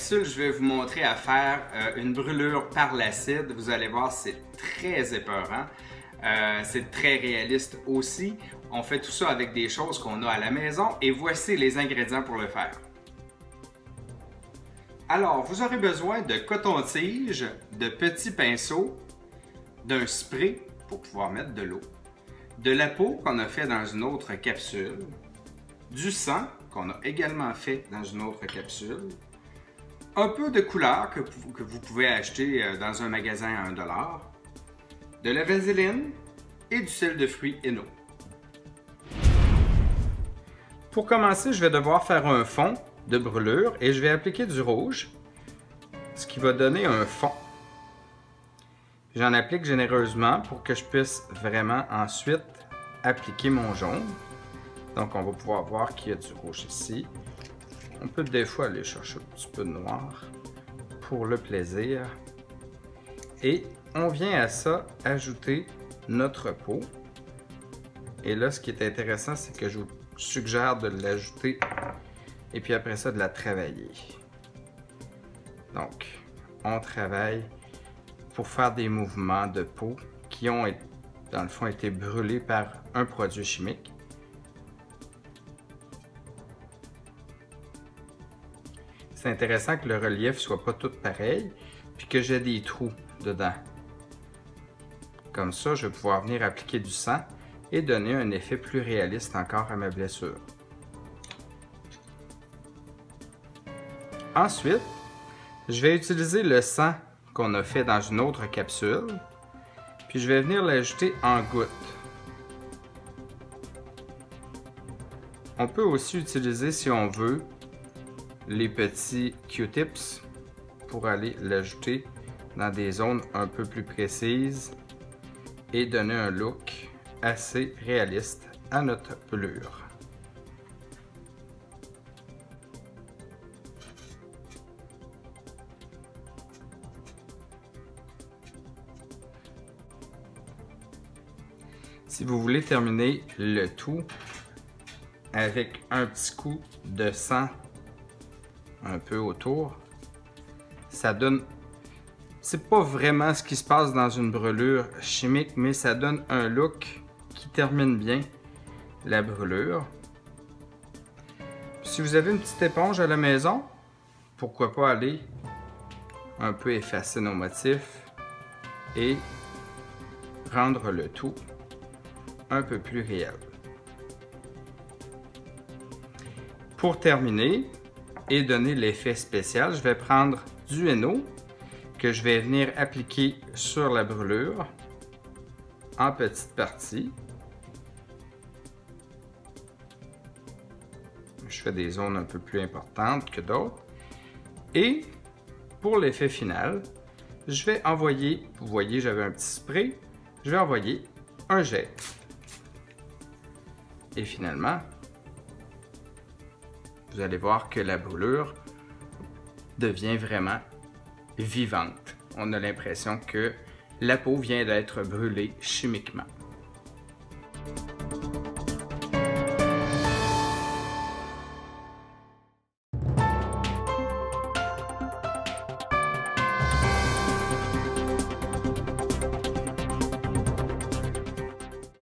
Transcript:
capsule, je vais vous montrer à faire une brûlure par l'acide. Vous allez voir, c'est très épeurant. C'est très réaliste aussi. On fait tout ça avec des choses qu'on a à la maison et voici les ingrédients pour le faire. Alors, vous aurez besoin de coton-tige, de petits pinceaux, d'un spray pour pouvoir mettre de l'eau, de la peau qu'on a fait dans une autre capsule, du sang qu'on a également fait dans une autre capsule, un peu de couleur que vous pouvez acheter dans un magasin à 1 $, de la vaseline et du sel de fruits Eno. Pour commencer, je vais devoir faire un fond de brûlure et je vais appliquer du rouge, ce qui va donner un fond. J'en applique généreusement pour que je puisse vraiment ensuite appliquer mon jaune. Donc on va pouvoir voir qu'il y a du rouge ici. On peut des fois aller chercher un petit peu de noir pour le plaisir. Et on vient à ça ajouter notre peau. Et là, ce qui est intéressant, c'est que je vous suggère de l'ajouter et puis après ça, de la travailler. Donc, on travaille pour faire des mouvements de peau qui ont, dans le fond, été brûlés par un produit chimique. C'est intéressant que le relief soit pas tout pareil, puis que j'ai des trous dedans. Comme ça, je vais pouvoir venir appliquer du sang et donner un effet plus réaliste encore à ma blessure. Ensuite, je vais utiliser le sang qu'on a fait dans une autre capsule, puis je vais venir l'ajouter en gouttes. On peut aussi utiliser, si on veut, les petits Q-tips pour aller l'ajouter dans des zones un peu plus précises et donner un look assez réaliste à notre brûlure. Si vous voulez terminer le tout avec un petit coup de sang un peu autour, ça donne... C'est pas vraiment ce qui se passe dans une brûlure chimique, mais ça donne un look qui termine bien la brûlure. Si vous avez une petite éponge à la maison, pourquoi pas aller un peu effacer nos motifs et rendre le tout un peu plus réel. Pour terminer et donner l'effet spécial, je vais prendre du Eno que je vais venir appliquer sur la brûlure en petites parties. Je fais des zones un peu plus importantes que d'autres. Et pour l'effet final, je vais envoyer, vous voyez j'avais un petit spray, je vais envoyer un jet. Et finalement, vous allez voir que la brûlure devient vraiment vivante. On a l'impression que la peau vient d'être brûlée chimiquement.